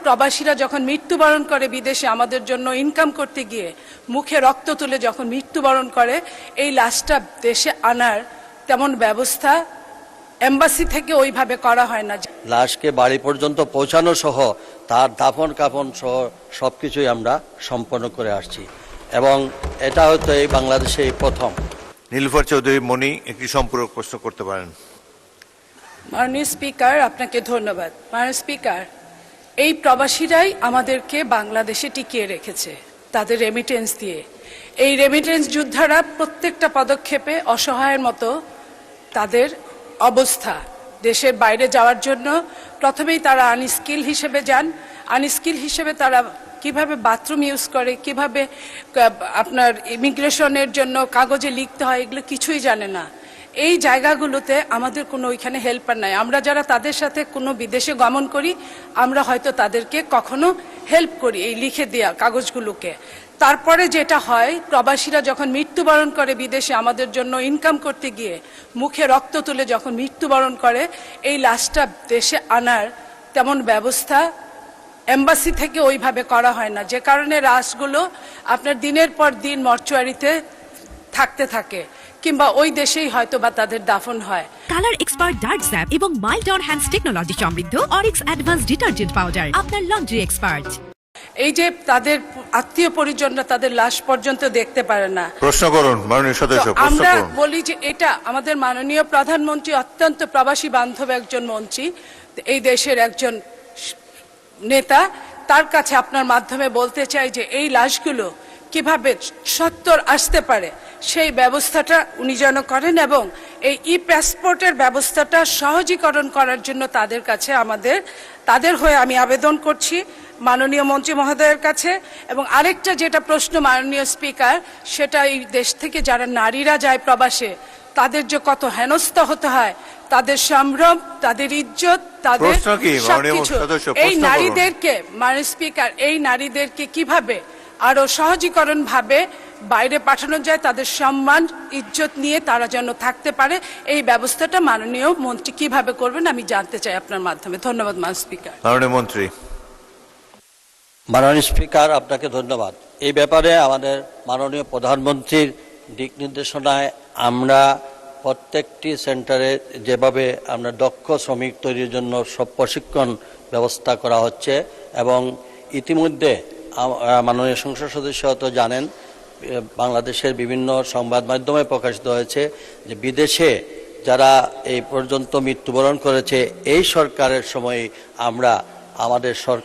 প্রবাসীরা যখন মৃত্যুবরণ করে বিদেশে আমাদের জন্য ইনকাম করতে গিয়ে মুখে রক্ত তুলে যখন মৃত্যুবরণ করে, এই লাশটা দেশে আনার তেমন ব্যবস্থা এম্বাসি থেকে ওইভাবে করা হয় না। লাশকে বাড়ি পর্যন্ত পৌঁছানো সহ তার দাফন কাফন সহ সবকিছুই আমরা সম্পন্ন করে আসছি এবং এটা হয়তো এই বাংলাদেশে প্রথম। নীলুফার চৌধুরী মনি একটি সম্পূরক প্রশ্ন করতে পারেন। মাননীয় স্পিকার, আপনাকে ধন্যবাদ। মাননীয় স্পিকার, এই প্রবাসীরাই আমাদেরকে বাংলাদেশে টিকিয়ে রেখেছে তাদের রেমিটেন্স দিয়ে। এই রেমিটেন্স যোদ্ধারা প্রত্যেকটা পদক্ষেপে অসহায়ের মতো তাদের অবস্থা। দেশের বাইরে যাওয়ার জন্য প্রথমেই তারা আনস্কিল হিসেবে যান। আনস্কিল হিসেবে তারা কিভাবে বাথরুম ইউজ করে, কিভাবে আপনার ইমিগ্রেশনের জন্য কাগজে লিখতে হয়, এগুলো কিছুই জানে না। এই জায়গাগুলোতে আমাদের কোনো ওইখানে হেল্পার নাই। আমরা যারা তাদের সাথে কোনো বিদেশে গমন করি, আমরা হয়তো তাদেরকে কখনো হেল্প করি এই লিখে দেওয়া কাগজগুলোকে। তারপরে যেটা হয়, প্রবাসীরা যখন মৃত্যুবরণ করে বিদেশে আমাদের জন্য ইনকাম করতে গিয়ে মুখে রক্ত তুলে যখন মৃত্যুবরণ করে, এই লাশটা দেশে আনার তেমন ব্যবস্থা এম্বাসি থেকে ওইভাবে করা হয় না, যে কারণে লাশগুলো আপনার দিনের পর দিন মর্চুয়ারিতে থাকতে থাকে কিংবা ওই দেশেই হয়তো বা তাদের দাফন হয়। কালার এক্সপার্ট ডার্ক স্যাপ এবং মাইল্ড অন হ্যান্ডস টেকনোলজি সমৃদ্ধ অরিক্স অ্যাডভান্স ডিটারজেন্ট পাউডার আপনার লন্ড্রি এক্সপার্ট। এই যে তাদের আত্মীয় পরিজনরা তাদের লাশ পর্যন্ত দেখতে পারে না। প্রশ্ন করুন মাননীয় সদস্য। আমরা বলি যে এটা আমাদের মাননীয় প্রধানমন্ত্রী অত্যন্ত প্রবাসী বান্ধব একজন মন্ত্রী, এই দেশের একজন নেতা, তার কাছে আপনার মাধ্যমে বলতে চাই যে এই লাশগুলো কিভাবে সত্তর আসতে পারে সেই ব্যবস্থাটা উনি যেন করেন এবং এই ই পাসপোর্টের ব্যবস্থাটা সহজীকরণ করার জন্য তাদের কাছে তাদের হয়ে আমি আবেদন করছি মাননীয় মন্ত্রী মহোদয়ের কাছে। এবং আরেকটা যেটা প্রশ্ন মাননীয় স্পিকার, সেটা এই দেশ থেকে যারা নারীরা যায় প্রবাসে, তাদের যে কত হেনস্থা হতে হয়, তাদের সম্ভ্রম, তাদের ইজ্জত, তাদের সবকিছু, এই নারীদেরকে মাননীয় স্পিকার, এই নারীদেরকে কিভাবে আরো সহজীকরণ ভাবে বাইরে পাঠানো যায়, তাদের সম্মান ইজ্জত নিয়ে তারা যেন থাকতে পারে, এই ব্যবস্থাটা মাননীয় মন্ত্রী কিভাবে করবেন আমি জানতে চাই আপনার মাধ্যমে। ধন্যবাদ মাননীয় স্পিকার। মাননীয় মন্ত্রী। মাননীয় স্পিকার, আপনাকে ধন্যবাদ। এই ব্যাপারে আমাদের মাননীয় প্রধানমন্ত্রীর দিক নির্দেশনায় আমরা প্রত্যেকটি সেন্টারে যেভাবে আমরা দক্ষ শ্রমিক তৈরির জন্য সব প্রশিক্ষণ ব্যবস্থা করা হচ্ছে এবং ইতিমধ্যে মাননীয় সংসদ সদস্য তো জানেন, বাংলাদেশের বিভিন্ন সংবাদ মাধ্যমে প্রকাশিত হয়েছে যে বিদেশে যারা এই পর্যন্ত মৃত্যুবরণ করেছে, এই সরকারের সময় আমরা আমাদের সরকার